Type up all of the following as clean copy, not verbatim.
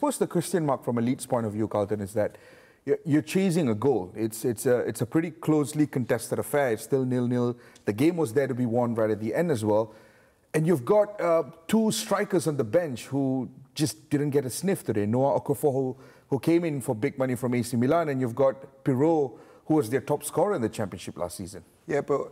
suppose the question mark from a Leeds point of view, Carlton, is that you're chasing a goal. It's a pretty closely contested affair. It's still 0-0. The game was there to be won right at the end as well. And you've got two strikers on the bench who just didn't get a sniff today. Noah Okafor, who came in for big money from AC Milan, and you've got Pirot, who was their top scorer in the Championship last season. Yeah, but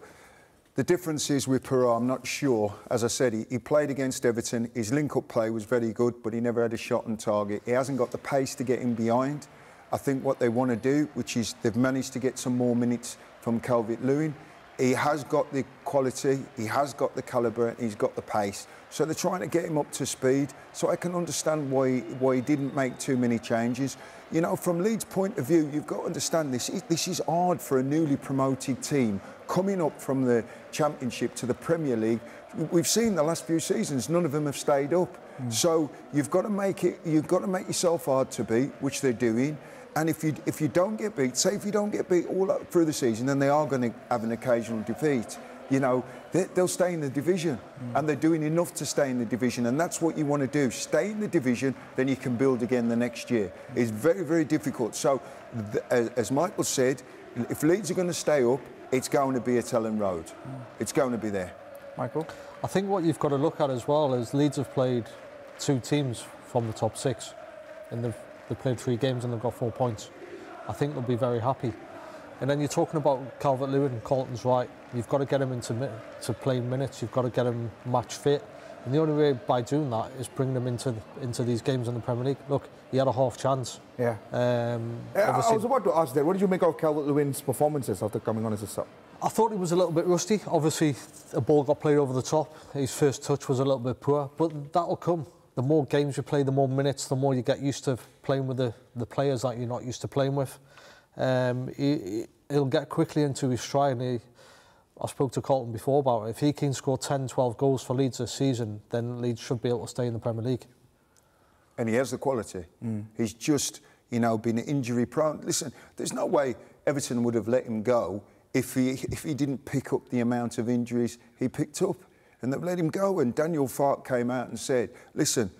the difference is with Pirot, I'm not sure. As I said, he played against Everton. His link-up play was very good, but he never had a shot on target. He hasn't got the pace to get in behind. I think what they want to do, which is they've managed to get some more minutes from Calvert-Lewin. He has got the quality, he has got the calibre, he's got the pace. So they're trying to get him up to speed. So I can understand why he didn't make too many changes. You know, from Leeds' point of view, you've got to understand this. This is hard for a newly promoted team coming up from the Championship to the Premier League. We've seen the last few seasons, none of them have stayed up. So you've got to make yourself hard to beat, which they're doing. And if you don't get beat, say if you don't get beat all up through the season, then they are going to have an occasional defeat. You know, they'll stay in the division, and they're doing enough to stay in the division, and that's what you want to do. Stay in the division, then you can build again the next year. It's very, very difficult. So, as Michael said, if Leeds are going to stay up, it's going to be at Ellen Road. It's going to be there. Michael? I think what you've got to look at as well is Leeds have played two teams from the top six, and they've played 3 games and they've got 4 points. I think they'll be very happy. And then you're talking about Calvert-Lewin, Carlton's right. You've got to get him into playing minutes. You've got to get him match fit. And the only way by doing that is bringing him into these games in the Premier League. Look, he had a half chance. Yeah. I was about to ask that. What did you make of Calvert-Lewin's performances after coming on as a sub? I thought he was a little bit rusty. Obviously, a ball got played over the top. His first touch was a little bit poor, but that'll come. The more games you play, the more minutes, the more you get used to playing with the players that you're not used to playing with. He'll get quickly into his stride. And I spoke to Carlton before about it. If he can score 10, 12 goals for Leeds this season, then Leeds should be able to stay in the Premier League. And he has the quality. He's just, you know, been injury prone. Listen, there's no way Everton would have let him go if he didn't pick up the amount of injuries he picked up. And they've let him go. And Daniel Farke came out and said, listen,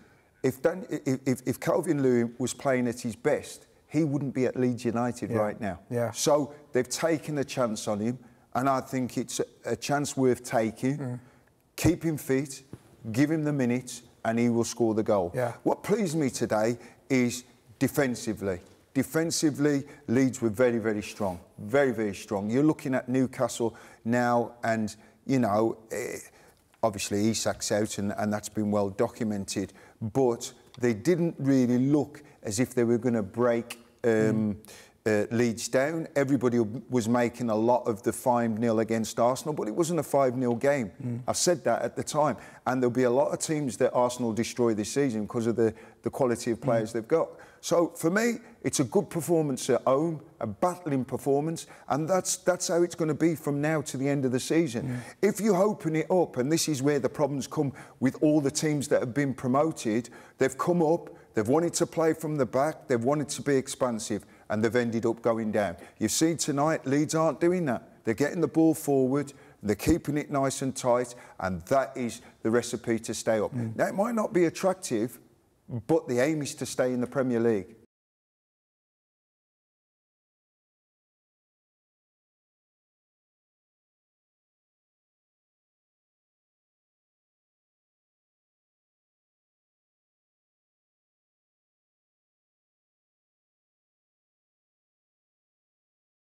if Calvert-Lewin was playing at his best, he wouldn't be at Leeds United right now. Yeah. So they've taken a chance on him, and I think it's a chance worth taking. Keep him fit, give him the minutes, and he will score the goal. Yeah. What pleased me today is defensively. Defensively, Leeds were very, very strong. Very, very strong. You're looking at Newcastle now, and, you know, obviously Isak's out, and that's been well documented, but they didn't really look as if they were going to break Leeds down. Everybody was making a lot of the 5-0 against Arsenal, but it wasn't a 5-0 game. I said that at the time. And there'll be a lot of teams that Arsenal destroy this season because of the quality of players they've got. So, for me, it's a good performance at home, a battling performance, and that's how it's going to be from now to the end of the season. If you open it up, and this is where the problems come with all the teams that have been promoted, they've come up, they've wanted to play from the back, they've wanted to be expansive, and they've ended up going down. You've seen tonight, Leeds aren't doing that. They're getting the ball forward, they're keeping it nice and tight, and that is the recipe to stay up. Now, it might not be attractive, but the aim is to stay in the Premier League.